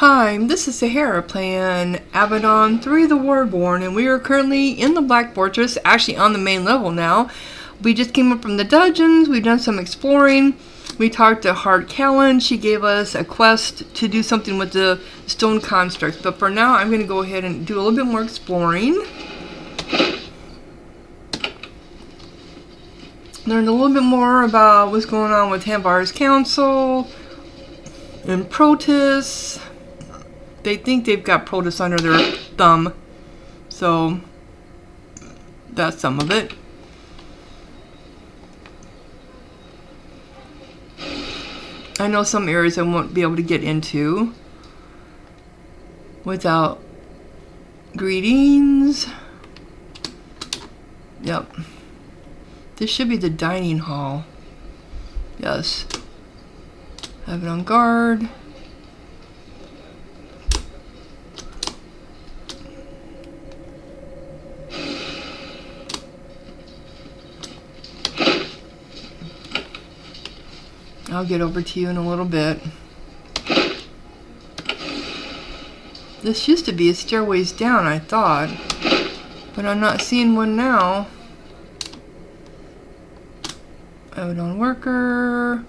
Hi, this is Sahara playing Avadon 3 the Warborn, and we are currently in the Black Fortress, actually on the main level now. We just came up from the dungeons, we've done some exploring, we talked to Hard Callan, she gave us a quest to do something with the stone constructs, but for now I'm going to go ahead and do a little bit more exploring. Learned a little bit more about what's going on with Hanvar's council and Protoss. They think they've got Protoss under their thumb, so that's some of it. I know some areas I won't be able to get into without greetings. Yep. This should be the dining hall. Yes. Have it on guard. I'll get over to you in a little bit. This used to be a stairways down, I thought, but I'm not seeing one now. Avadon worker.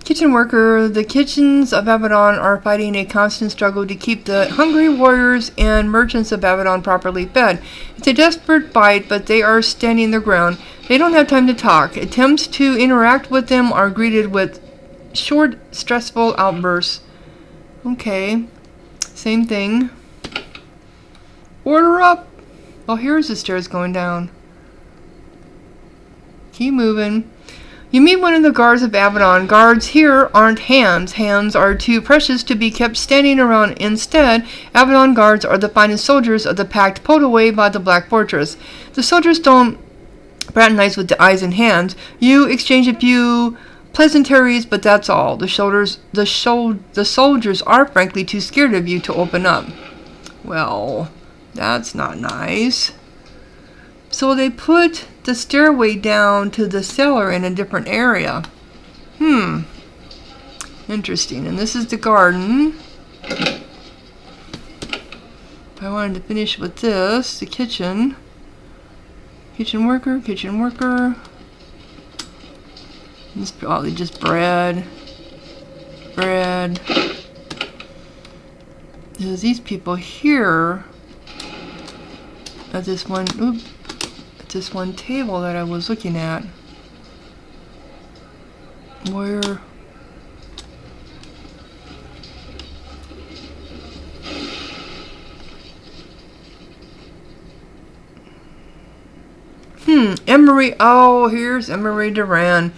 Kitchen worker. The kitchens of Avadon are fighting a constant struggle to keep the hungry warriors and merchants of Avadon properly fed. It's a desperate fight, but they are standing their ground. They don't have time to talk. Attempts to interact with them are greeted with short, stressful outbursts. Okay. Same thing. Order up! Oh, here's the stairs going down. Keep moving. You meet one of the guards of Avadon. Guards here aren't hands. Hands are too precious to be kept standing around. Instead, Avadon guards are the finest soldiers of the pact pulled away by the Black Fortress. The soldiers don't fraternize with the eyes and hands. You exchange a few pleasantries, but that's all. The soldiers are frankly too scared of you to open up. Well, that's not nice. So they put the stairway down to the cellar in a different area. Interesting. And this is the garden. I wanted to finish with this, the kitchen. Kitchen worker, kitchen worker. This is probably just bread. Bread. There's these people here at this one, this one table that I was looking at. Where? Emery. Oh, here's Emery Duran.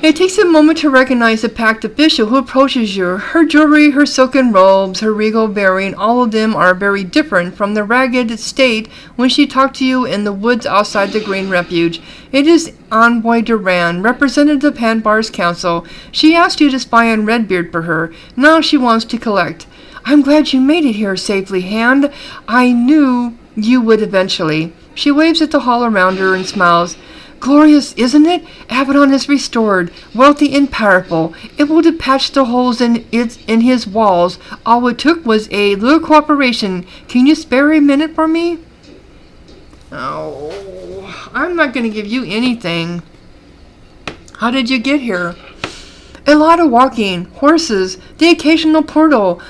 It takes a moment to recognize the pact official who approaches you. Her jewelry, her silken robes, her regal bearing, all of them are very different from the ragged state when she talked to you in the woods outside the Green Refuge. It is Envoy Duran, representative of Hanvar's council. She asked you to spy on Redbeard for her. Now she wants to collect. I'm glad you made it here safely, Hand. I knew you would eventually. She waves at the hall around her and smiles. Glorious, isn't it? Avadon is restored, wealthy and powerful. It will patch the holes in his walls. All it took was a little cooperation. Can you spare a minute for me? Oh, I'm not going to give you anything. How did you get here? A lot of walking, horses, the occasional portal.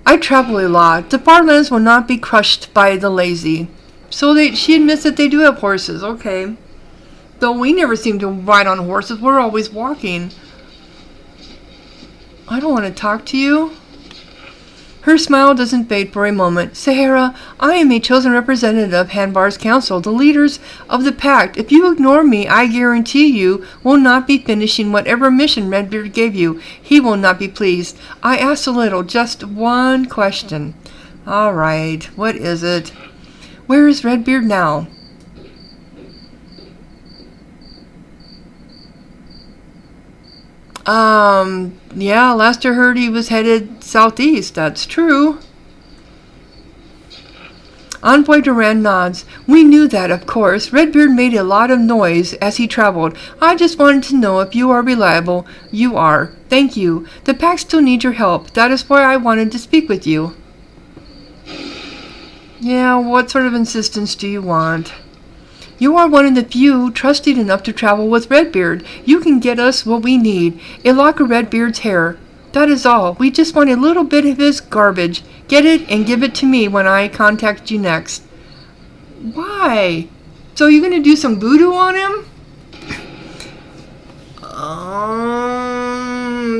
I travel a lot. The far lands will not be crushed by the lazy. So she admits that they do have horses. Okay. Though we never seem to ride on horses, we're always walking. I don't want to talk to you. Her smile doesn't fade for a moment. Sahara, I am a chosen representative of Hanvar's council, the leaders of the pact. If you ignore me, I guarantee you will not be finishing whatever mission Redbeard gave you. He will not be pleased. I asked a little, just one question. All right, what is it? Where is Redbeard now? Yeah, last I heard he was headed southeast. That's true. Envoy Duran nods. We knew that, of course. Redbeard made a lot of noise as he traveled. I just wanted to know if you are reliable. You are. Thank you. The pack still needs your help. That is why I wanted to speak with you. Yeah, what sort of insistence do you want? You are one of the few trusted enough to travel with Redbeard. You can get us what we need. A lock of Redbeard's hair. That is all. We just want a little bit of his garbage. Get it and give it to me when I contact you next. Why? So you're going to do some voodoo on him?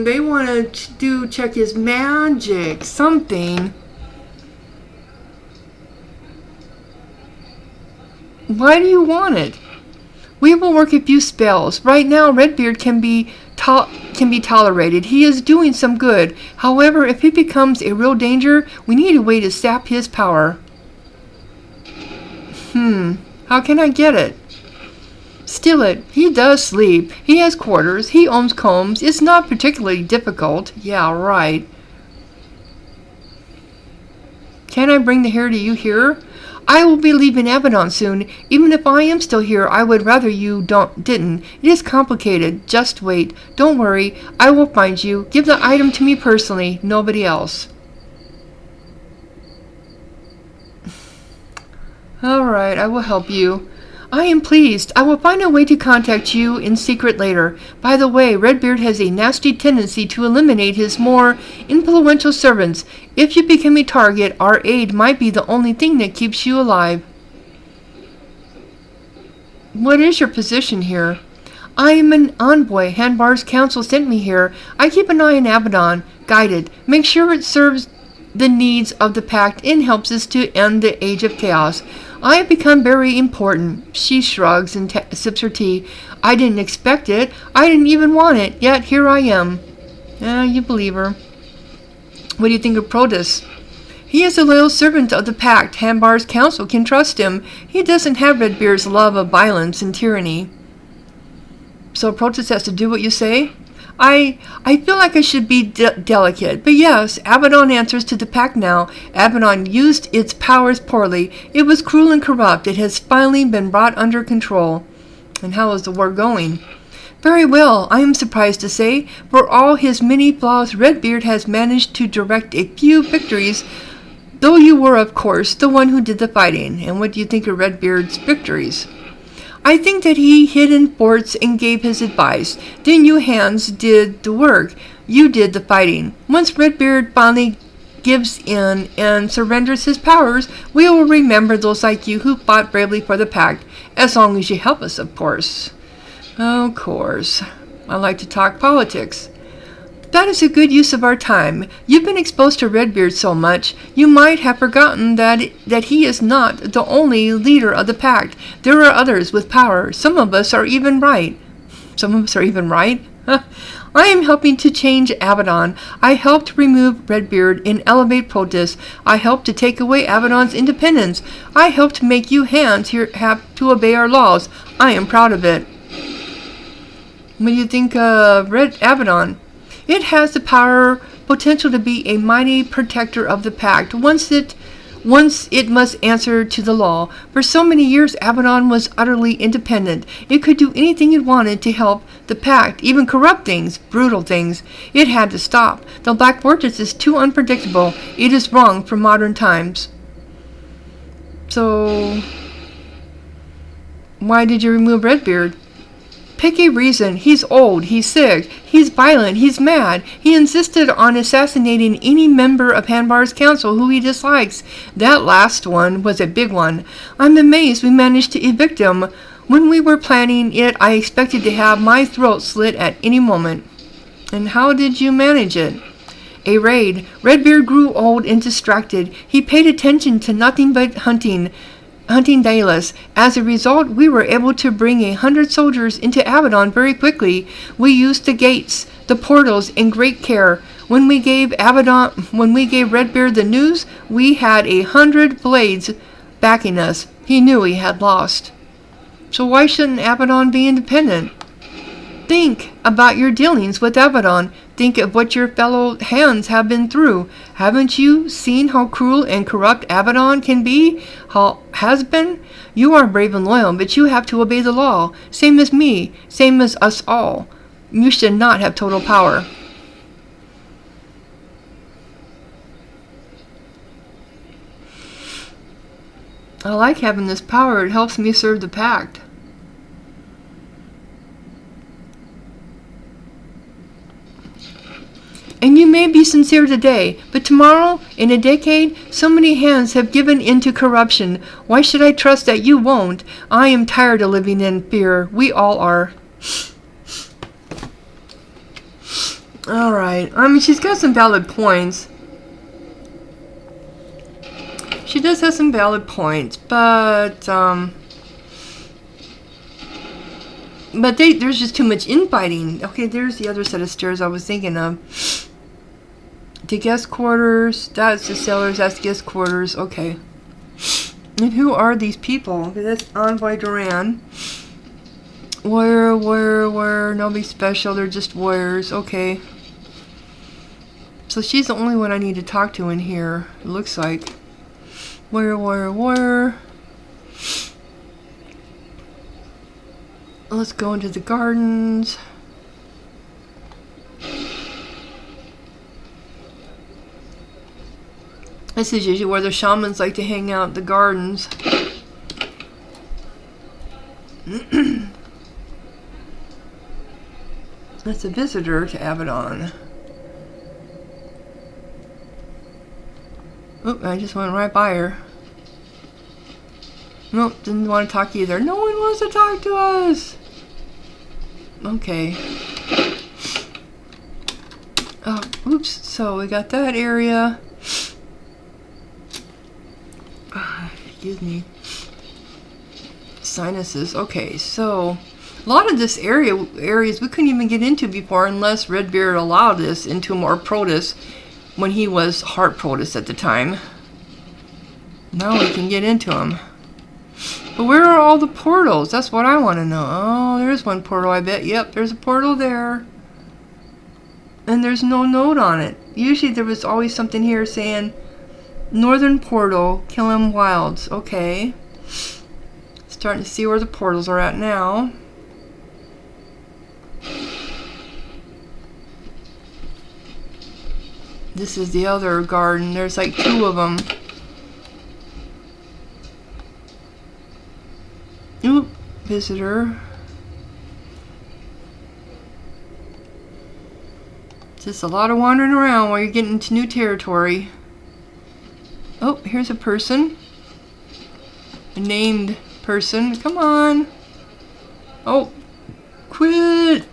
They want to check his magic. Something. Why do you want it? We will work a few spells. Right now, Redbeard can be tolerated. He is doing some good. However, if he becomes a real danger, we need a way to sap his power. How can I get it? Steal it. He does sleep. He has quarters. He owns combs. It's not particularly difficult. Yeah, right. Can I bring the hair to you here? I will be leaving Avadon soon. Even if I am still here, I would rather you didn't. It is complicated. Just wait. Don't worry. I will find you. Give the item to me personally. Nobody else. Alright, I will help you. I am pleased. I will find a way to contact you in secret later. By the way, Redbeard has a nasty tendency to eliminate his more influential servants. If you become a target, our aid might be the only thing that keeps you alive. What is your position here? I am an envoy. Hanvar's council sent me here. I keep an eye on Avadon. Guided. Make sure it serves the needs of the pact and helps us to end the age of chaos. I have become very important. She shrugs and sips her tea. I didn't expect it. I didn't even want it. Yet here I am. You believe her. What do you think of Protus? He is a loyal servant of the pact. Hanvar's council can trust him. He doesn't have Redbeard's love of violence and tyranny. So Protus has to do what you say? I feel like I should be delicate, but yes, Avadon answers to the pact now. Avadon used its powers poorly. It was cruel and corrupt. It has finally been brought under control. And how is the war going? Very well, I am surprised to say. For all his many flaws, Redbeard has managed to direct a few victories, though you were, of course, the one who did the fighting. And what do you think of Redbeard's victories? I think that he hid in forts and gave his advice. Then you hands did the work. You did the fighting. Once Redbeard finally gives in and surrenders his powers, we will remember those like you who fought bravely for the pact. As long as you help us, of course. Of course. I like to talk politics. That is a good use of our time. You've been exposed to Redbeard so much, you might have forgotten that he is not the only leader of the pact. There are others with power. Some of us are even right. Some of us are even right? I am helping to change Avadon. I helped remove Redbeard and elevate Protus. I helped to take away Avadon's independence. I helped make you hands here have to obey our laws. I am proud of it. What do you think of Avadon? It has the potential to be a mighty protector of the pact. Once it must answer to the law. For so many years, Avadon was utterly independent. It could do anything it wanted to help the pact, even corrupt things, brutal things. It had to stop. The Black Fortress is too unpredictable. It is wrong for modern times. So, why did you remove Redbeard? Pick a reason. He's old, he's sick, he's violent, he's mad. He insisted on assassinating any member of Hanvar's council who he dislikes. That last one was a big one. I'm amazed we managed to evict him. When we were planning it, I expected to have my throat slit at any moment. And how did you manage it? A raid. Redbeard grew old and distracted. He paid attention to nothing but hunting Dallas. As a result, we were able to bring 100 soldiers into Avadon very quickly. We used the gates, the portals, in great care. When we gave Redbeard the news, we had 100 blades backing us. He knew he had lost. So why shouldn't Avadon be independent? Think about your dealings with Avadon. Think of what your fellow hands have been through. Haven't you seen how cruel and corrupt Avadon can be? How has been? You are brave and loyal, but you have to obey the law. Same as me. Same as us all. You should not have total power. I like having this power. It helps me serve the pact. And you may be sincere today, but tomorrow, in a decade, so many hands have given into corruption. Why should I trust that you won't? I am tired of living in fear. We all are. Alright. I mean, she's got some valid points. She does have some valid points, but there's just too much infighting. Okay, there's the other set of stairs I was thinking of. To guest quarters, that's the cellars, that's guest quarters, okay. And who are these people? Okay, that's Envoy Duran. Warrior, nobody special, they're just warriors, okay. So she's the only one I need to talk to in here, it looks like. Warrior. Let's go into the gardens. This is usually where the shamans like to hang out, the gardens. That's a visitor to Avadon. Oop, I just went right by her. Nope, didn't want to talk either. No one wants to talk to us! Okay. Oh, oops. So we got that area. Excuse me. Sinuses. Okay, so a lot of this areas we couldn't even get into before unless Redbeard allowed us into more Protoss when he was Heart Protoss at the time. Now we can get into them. But where are all the portals? That's what I want to know. Oh, there's one portal, I bet. Yep, there's a portal there. And there's no note on it. Usually there was always something here saying Northern Portal, Killam Wilds. Okay. Starting to see where the portals are at now. This is the other garden. There's like 2 of them. Oop, visitor. Just a lot of wandering around while you're getting into new territory. Oh, here's a person. A named person. Come on. Oh, quit.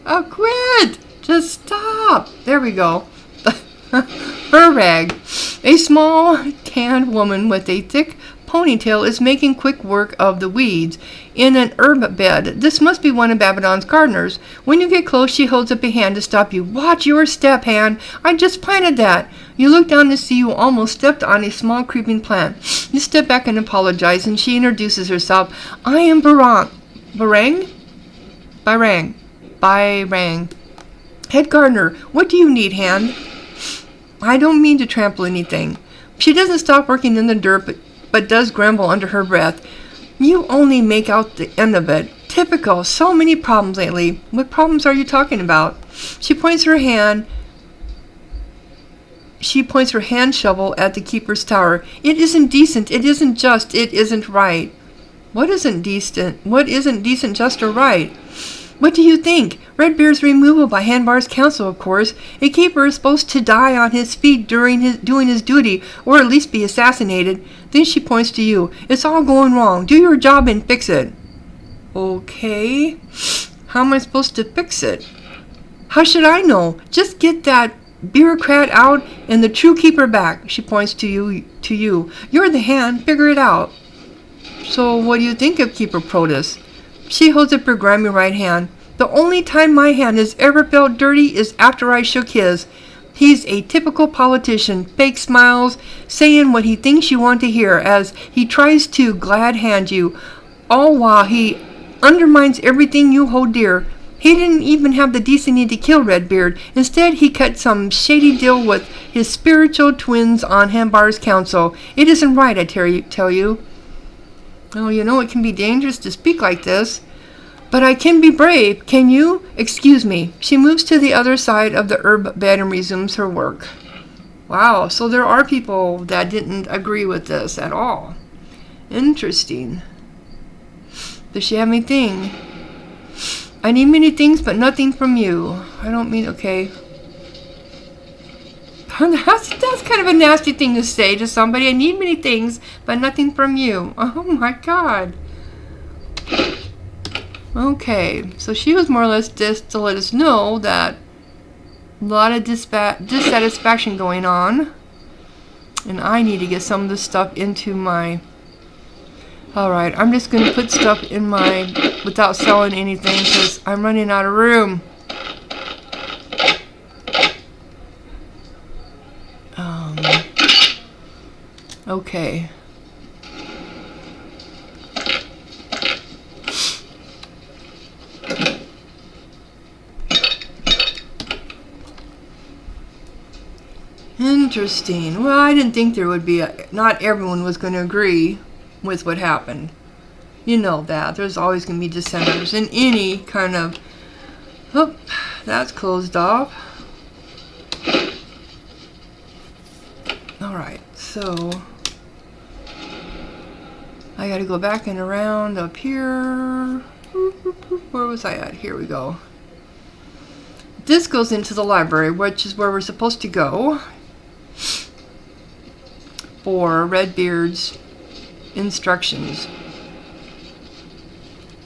Oh, quit. Just stop. There we go. VIrag. A small, tanned woman with a thick ponytail is making quick work of the weeds in an herb bed. This must be one of Avadon's gardeners. When you get close, she holds up a hand to stop you. Watch your step, hand. I just planted that. You look down to see you almost stepped on a small creeping plant. You step back and apologize, and she introduces herself. I am Birang? Head gardener. What do you need, hand? I don't mean to trample anything. She doesn't stop working in the dirt, but does grumble under her breath. You only make out the end of it. Typical. So many problems lately. What problems are you talking about? She points her hand shovel at the keeper's tower. It isn't decent. It isn't just. It isn't right. What isn't decent? What isn't decent, just, or right? What do you think? Redbeard's removal by Hanvar's council, of course. A keeper is supposed to die on his feet doing his duty, or at least be assassinated. Then she points to you. It's all going wrong. Do your job and fix it. Okay. How am I supposed to fix it? How should I know? Just get that bureaucrat out and the true keeper back. She points to you. You're the hand. Figure it out. So what do you think of Keeper Protoss? She holds up her grimy right hand. The only time my hand has ever felt dirty is after I shook his. He's a typical politician, fake smiles, saying what he thinks you want to hear as he tries to glad hand you, all while he undermines everything you hold dear. He didn't even have the decency to kill Redbeard. Instead, he cut some shady deal with his spiritual twins on Hanvar's council. It isn't right, I tell you. Oh, you know, it can be dangerous to speak like this. But I can be brave. Can you? Excuse me. She moves to the other side of the herb bed and resumes her work. Wow, so there are people that didn't agree with this at all. Interesting. Does she have anything? I need many things, but nothing from you. I don't mean, okay. That's kind of a nasty thing to say to somebody. I need many things, but nothing from you. Oh my God. Okay, so she was more or less just to let us know that a lot of dissatisfaction going on. And I need to get some of this stuff into my... Alright, I'm just going to put stuff in my... without selling anything because I'm running out of room. Okay. Interesting. Well, I didn't think there would be not everyone was going to agree with what happened. You know that. There's always going to be dissenters in any kind of... Oh, that's closed off. Alright, so... I gotta go back and around up here. Where was I at? Here we go. This goes into the library, which is where we're supposed to go for Redbeard's instructions.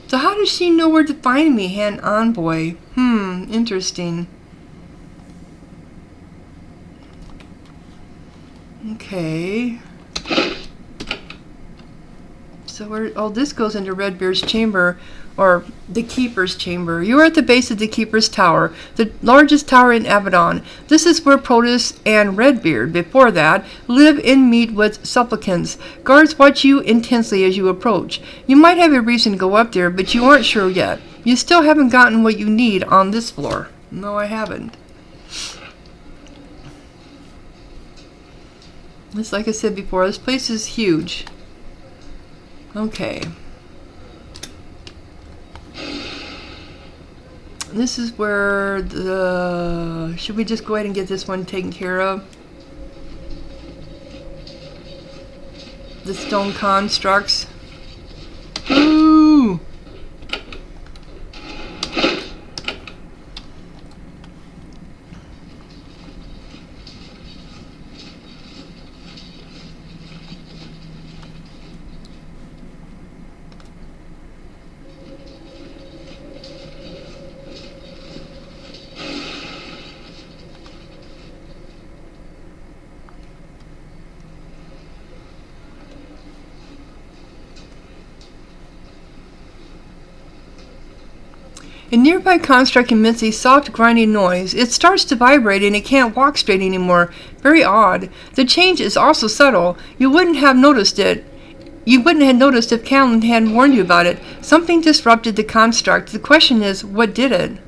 So how does she know where to find me, Hand Envoy? Interesting. Okay. So where, oh, this goes into Redbeard's chamber, or the Keeper's chamber. You are at the base of the Keeper's tower, the largest tower in Avadon. This is where Protus and Redbeard, before that, live and meet with supplicants. Guards watch you intensely as you approach. You might have a reason to go up there, but you aren't sure yet. You still haven't gotten what you need on this floor. No, I haven't. It's like I said before, this place is huge. Okay. This is where the... Should we just go ahead and get this one taken care of? The stone constructs. Ooh! A nearby construct emits a soft, grinding noise. It starts to vibrate and it can't walk straight anymore. Very odd. The change is also subtle. You wouldn't have noticed it. You wouldn't have noticed if Callan hadn't warned you about it. Something disrupted the construct. The question is, what did it?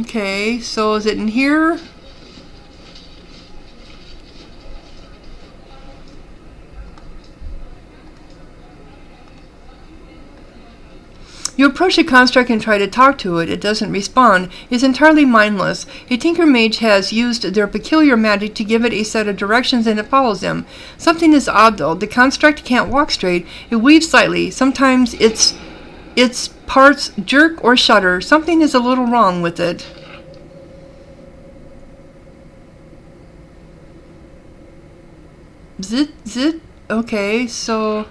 Okay, so is it in here? You approach the construct and try to talk to it. It doesn't respond. It's entirely mindless. A tinker mage has used their peculiar magic to give it a set of directions and it follows them. Something is odd though. The construct can't walk straight. It weaves slightly. Sometimes its parts jerk or shudder. Something is a little wrong with it. Zit? Okay, so...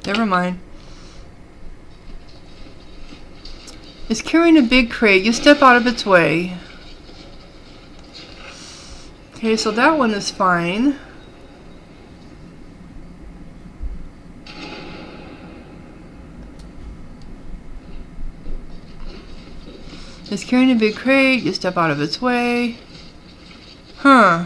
Never mind. It's carrying a big crate. You step out of its way. Okay, so that one is fine. It's carrying a big crate. You step out of its way. Huh.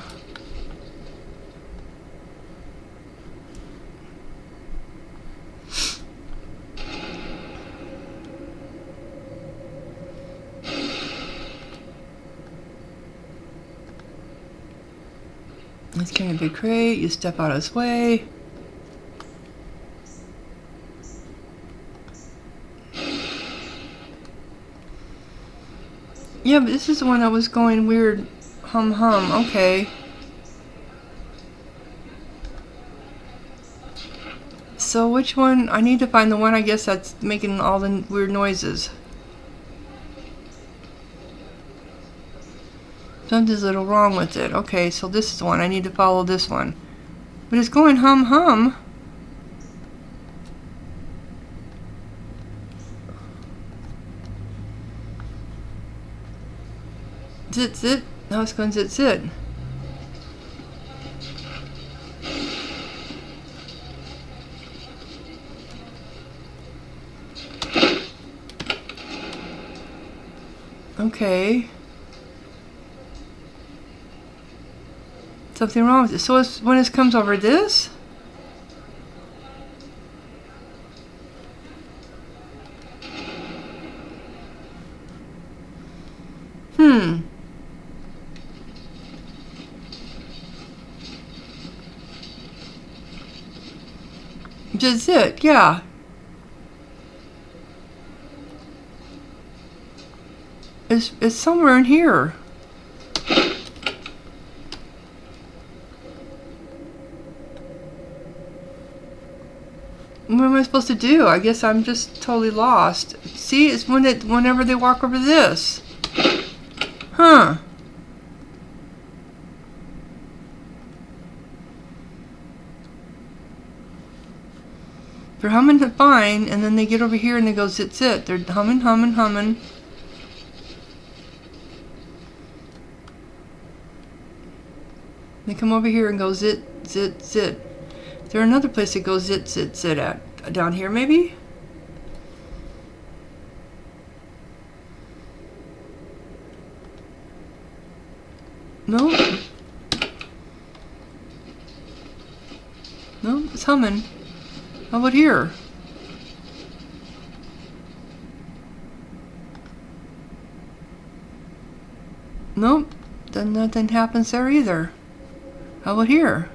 It's carrying a big crate. You step out of its way. Yeah, but this is the one that was going weird. Hum hum. Okay. So which one? I need to find the one, I guess, that's making all the weird noises. Something's a little wrong with it. Okay, so this is the one. I need to follow this one. But it's going hum hum. Zit zit. Now it's going zit zit. Okay. Something wrong with it. So it's when it comes over this? Just it, yeah. It's somewhere in here. What am I supposed to do? I guess I'm just totally lost. See, it's whenever they walk over this. Huh. They're humming fine, and then they get over here and they go zit zit. They're humming, humming, humming. They come over here and go zit, zit, zit. Is there another place that goes zit, zit, zit at? Down here, maybe? No? No, it's humming. How about here? Nope. Then nothing happens there either. How about here?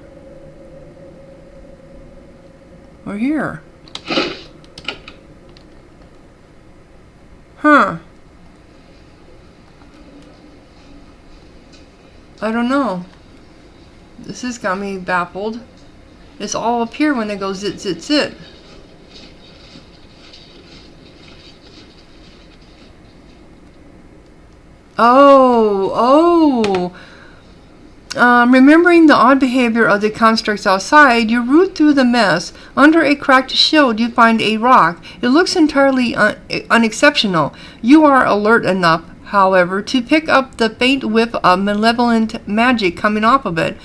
Or here? Huh. I don't know. This has got me baffled. It's all up here when they go zit, zit, zit. Oh. Remembering the odd behavior of the constructs outside, you root through the mess. Under a cracked shield, you find a rock. It looks entirely unexceptional. You are alert enough, however, to pick up the faint whiff of malevolent magic coming off of it.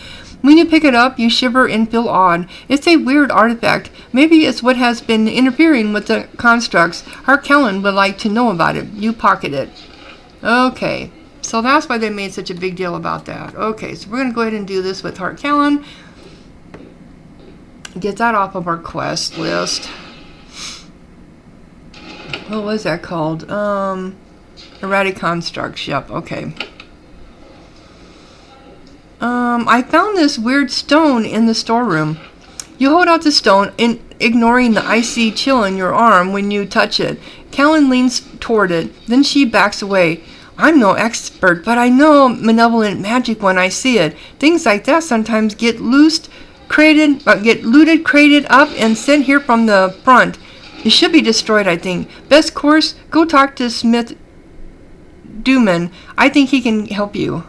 When you pick it up, you shiver and feel awed. It's a weird artifact. Maybe it's what has been interfering with the constructs. Harkellen would like to know about it. You pocket it. Okay. So that's why they made such a big deal about that. Okay, so we're going to go ahead and do this with Harkellen. Get that off of our quest list. What was that called? Erratic Constructs. Yep, okay. I found this weird stone in the storeroom. You hold out the stone, ignoring the icy chill in your arm when you touch it. Callan leans toward it. Then she backs away. I'm no expert, but I know malevolent magic when I see it. Things like that sometimes get looted, crated up, and sent here from the front. It should be destroyed, I think. Best course, go talk to Smith Duman. I think he can help you.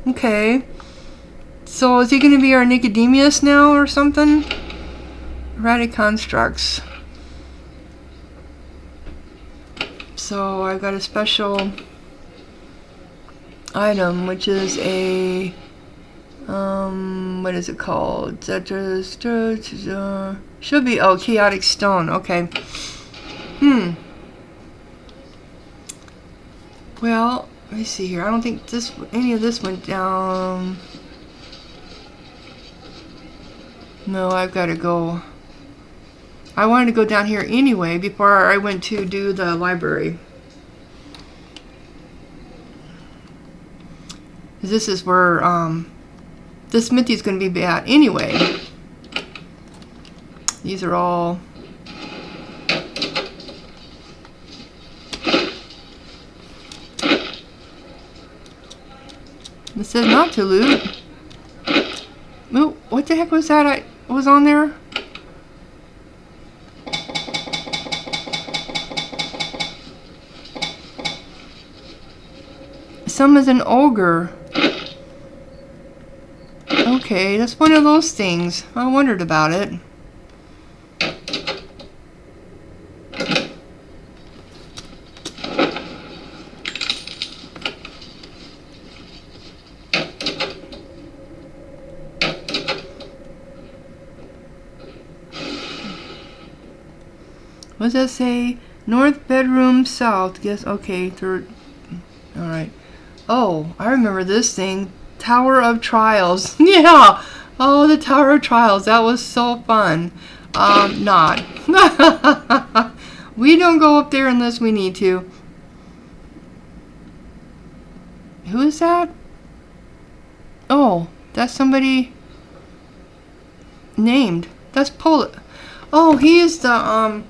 Okay. So is he going to be our Nicodemus now or something? Erratic Constructs. So I got a special item, which is a what is it called? Should be chaotic stone. Okay. Hmm. Well, let me see here. I don't think any of this went down. No, I've got to go. I wanted to go down here anyway before I went to do the library. This is where the smithy is going to be at anyway. These are all... It says not to loot. Oh, what the heck was that I was on there? Some is an ogre. Okay, that's one of those things. I wondered about it. What does that say? North bedroom, south. Guess, okay, third. Alright. Oh, I remember this thing. Tower of Trials. Yeah! Oh, the Tower of Trials. That was so fun. Not. We don't go up there unless we need to. Who is that? Oh, that's somebody named. That's Oh, he is the,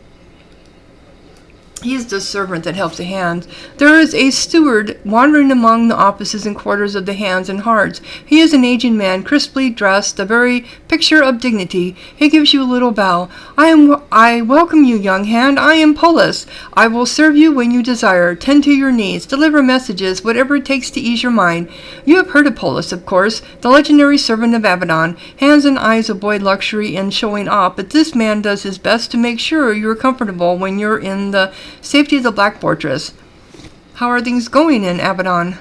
he is the servant that helps the hands. There is a steward wandering among the offices and quarters of the hands and hearts. He is an aging man, crisply dressed, a very picture of dignity. He gives you a little bow. I welcome you, young hand. I am Polis. I will serve you when you desire. Tend to your needs. Deliver messages, whatever it takes to ease your mind. You have heard of Polis, of course, the legendary servant of Avadon. Hands and eyes avoid luxury and showing off, but this man does his best to make sure you're comfortable when you're in the safety of the Black Fortress. How are things going in Avadon?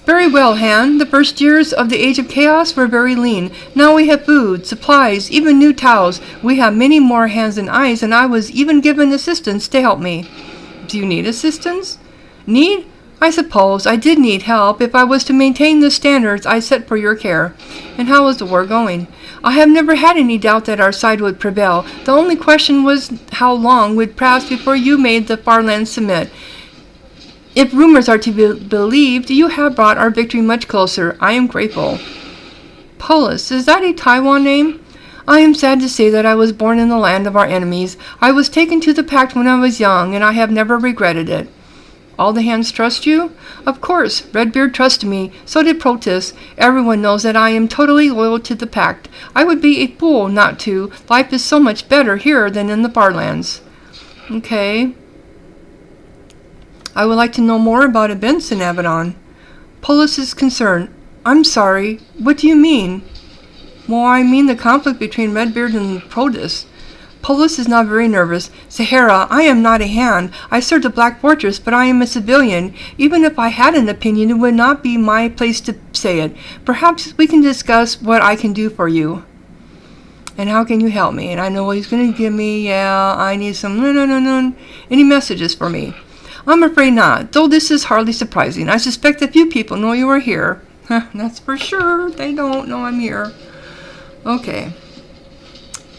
Very well, Han. The first years of the Age of Chaos were very lean. Now we have food, supplies, even new towels. We have many more hands and eyes, and I was even given assistance to help me. Do you need assistance? Need? I suppose I did need help if I was to maintain the standards I set for your care. And how is the war going? I have never had any doubt that our side would prevail. The only question was how long would pass before you made the far land submit. If rumors are to be believed, you have brought our victory much closer. I am grateful. Polis, is that a Taiwan name? I am sad to say that I was born in the land of our enemies. I was taken to the pact when I was young, and I have never regretted it. All the hands trust you? Of course, Redbeard trusted me, so did Protus. Everyone knows that I am totally loyal to the pact. I would be a fool not to. Life is so much better here than in the Farlands. Okay. I would like to know more about events in Avadon. Polis is concerned. I'm sorry. What do you mean? Well, I mean the conflict between Redbeard and Protus. Polis is not very nervous. Sahara, I am not a hand. I serve the Black Fortress, but I am a civilian. Even if I had an opinion, it would not be my place to say it. Perhaps we can discuss what I can do for you. And how can you help me? And I know what he's going to give me. Yeah, I need some... No. Any messages for me? I'm afraid not, though this is hardly surprising. I suspect a few people know you are here. That's for sure. They don't know I'm here. Okay.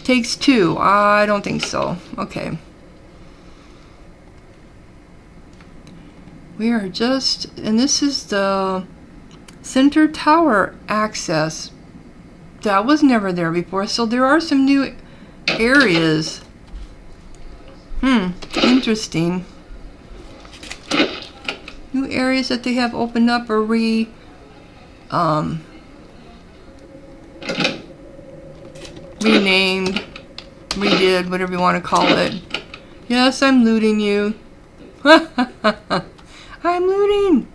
Takes two. I don't think so. Okay. We are just... And this is the center tower access. That was never there before. So there are some new areas. Interesting. New areas that they have opened up or redid, whatever you want to call it. Yes, I'm looting you. I'm looting.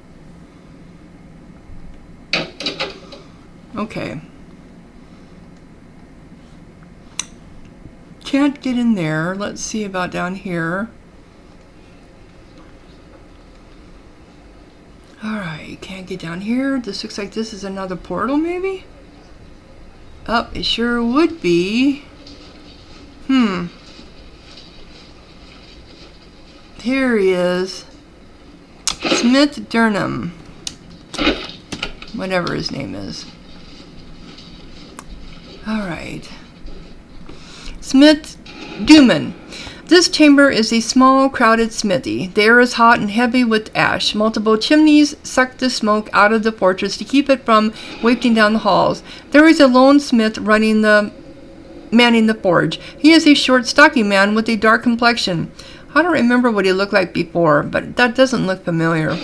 Okay. Can't get in there. Let's see about down here. Alright, can't get down here. This looks like this is another portal, maybe? Oh, it sure would be. Here he is. Smith Durnham. Whatever his name is. Alright. Smith Duman. This chamber is a small, crowded smithy. The air is hot and heavy with ash. Multiple chimneys suck the smoke out of the fortress to keep it from wafting down the halls. There is a lone smith manning the forge. He is a short, stocky man with a dark complexion. I don't remember what he looked like before, but that doesn't look familiar.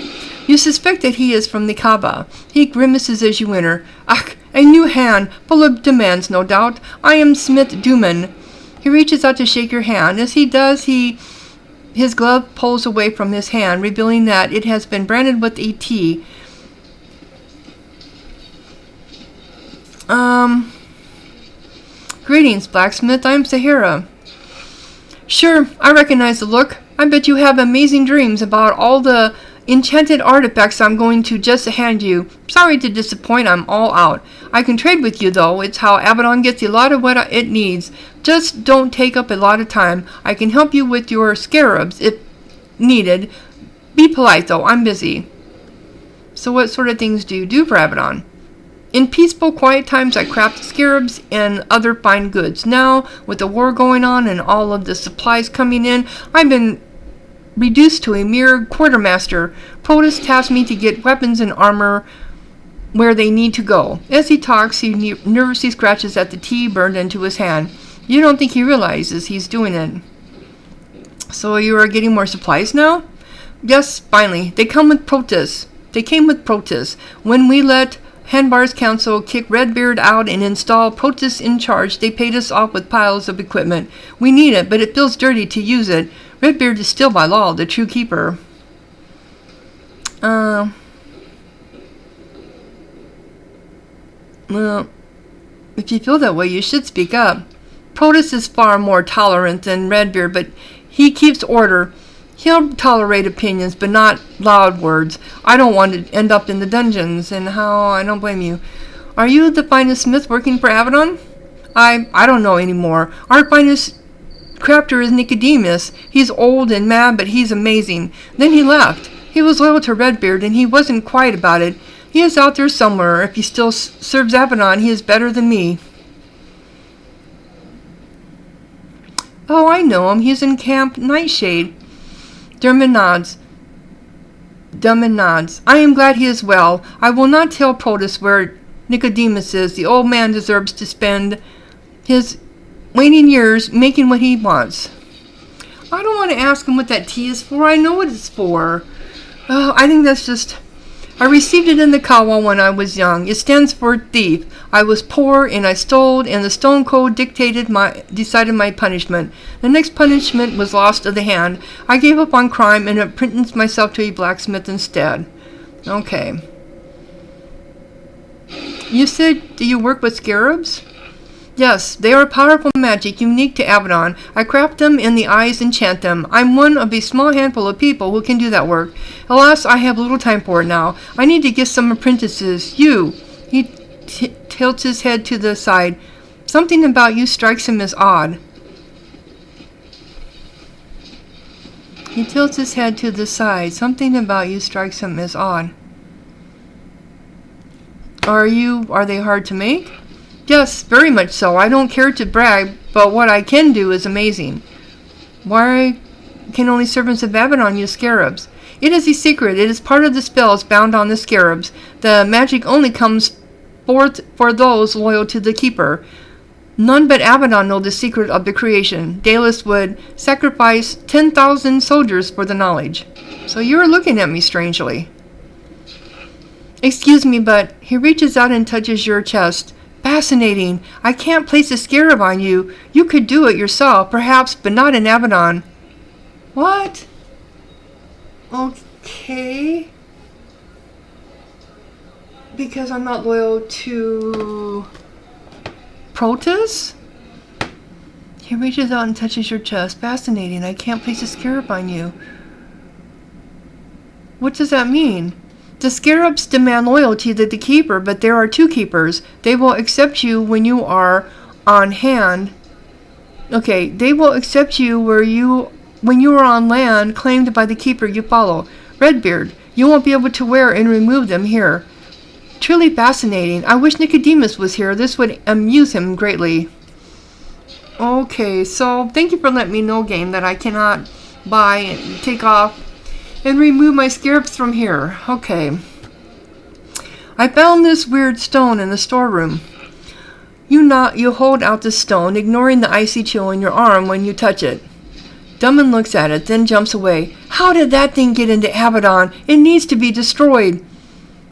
You suspect that he is from the Kaaba. He grimaces as you enter. Ach, a new hand, full of demands, no doubt. I am Smith Duman. He reaches out to shake your hand. As he does, his glove pulls away from his hand, revealing that it has been branded with a T. Greetings, blacksmith. I'm Sahara. Sure, I recognize the look. I bet you have amazing dreams about all the enchanted artifacts I'm going to just hand you. Sorry to disappoint, I'm all out. I can trade with you, though. It's how Avadon gets a lot of what it needs. Just don't take up a lot of time. I can help you with your scarabs if needed. Be polite, though. I'm busy. So what sort of things do you do for Avadon? In peaceful, quiet times, I craft scarabs and other fine goods. Now, with the war going on and all of the supplies coming in, I've been reduced to a mere quartermaster. Protus tasked me to get weapons and armor where they need to go. As he talks, he nervously scratches at the T burned into his hand. You don't think he realizes he's doing it. So you are getting more supplies now? Yes, finally. They came with protests. When we let Hanvar's council kick Redbeard out and install Protus in charge, they paid us off with piles of equipment. We need it, but it feels dirty to use it. Redbeard is still by law the true keeper. Well, if you feel that way, you should speak up. Protus is far more tolerant than Redbeard, but he keeps order. He'll tolerate opinions, but not loud words. I don't want to end up in the dungeons, and I don't blame you. Are you the finest smith working for Avadon? I don't know anymore. Our finest crafter is Nicodemus. He's old and mad, but he's amazing. Then he left. He was loyal to Redbeard, and he wasn't quiet about it. He is out there somewhere. If he still serves Avadon, he is better than me. Oh, I know him. He's in Camp Nightshade. Duman nods. I am glad he is well. I will not tell Protus where Nicodemus is. The old man deserves to spend his waning years making what he wants. I don't want to ask him what that T is for. I know what it's for. I think that's just... I received it in the Kawa when I was young. It stands for thief. I was poor and I stole, and the stone code decided my punishment. The next punishment was loss of the hand. I gave up on crime and apprenticed myself to a blacksmith instead. Okay. You said, do you work with scarabs? Yes, they are powerful magic unique to Avadon. I craft them in the eyes and chant them. I'm one of a small handful of people who can do that work. Alas, I have little time for it now. I need to get some apprentices. You. He tilts his head to the side. Something about you strikes him as odd. He tilts his head to the side. Something about you strikes him as odd. Are they hard to make? Yes, very much so. I don't care to brag, but what I can do is amazing. Why can only servants of Avadon use scarabs? It is a secret. It is part of the spells bound on the scarabs. The magic only comes forth for those loyal to the keeper. None but Avadon know the secret of the creation. Dalus would sacrifice 10,000 soldiers for the knowledge. So you're looking at me strangely. Excuse me, but he reaches out and touches your chest. Fascinating. I can't place a scarab on you. You could do it yourself, perhaps, but not in Avadon. What? Okay. Because I'm not loyal to Protus? He reaches out and touches your chest. Fascinating. I can't place a scarab on you. What does that mean? The scarabs demand loyalty to the keeper, but there are two keepers. They will accept you when you are on hand. Okay, they will accept you where you when you are on land claimed by the keeper you follow. Redbeard, you won't be able to wear and remove them here. Truly fascinating. I wish Nicodemus was here. This would amuse him greatly. Okay, so thank you for letting me know, game, that I cannot buy and take off and remove my scarabs from here. Okay. I found this weird stone in the storeroom. You hold out the stone, ignoring the icy chill in your arm when you touch it. Dummin looks at it, then jumps away. How did that thing get into Avadon? It needs to be destroyed.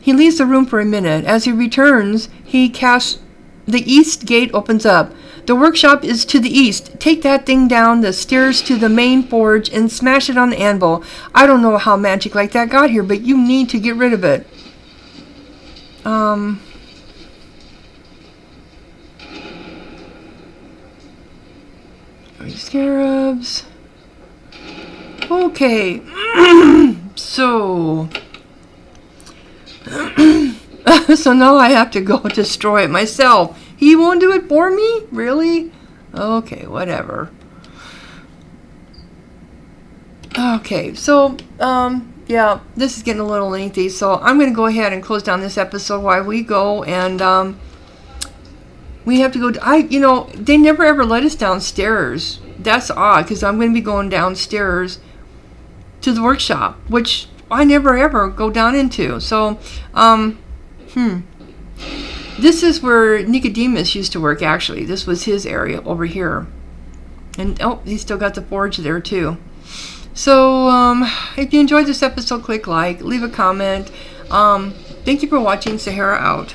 He leaves the room for a minute. As he returns, he casts... The east gate opens up. The workshop is to the east. Take that thing down the stairs to the main forge and smash it on the anvil. I don't know how magic like that got here, but you need to get rid of it. Scarabs. Okay. So... so now I have to go destroy it myself. He won't do it for me? Really? Okay, whatever. Okay, so, yeah, this is getting a little lengthy, so I'm going to go ahead and close down this episode while we go, and, we have to go, they never ever let us downstairs. That's odd, because I'm going to be going downstairs to the workshop, which I never ever go down into. So, this is where Nicodemus used to work, actually. This was his area over here. And, oh, he's still got the forge there, too. So, if you enjoyed this episode, click like, leave a comment. Thank you for watching. Sahara out.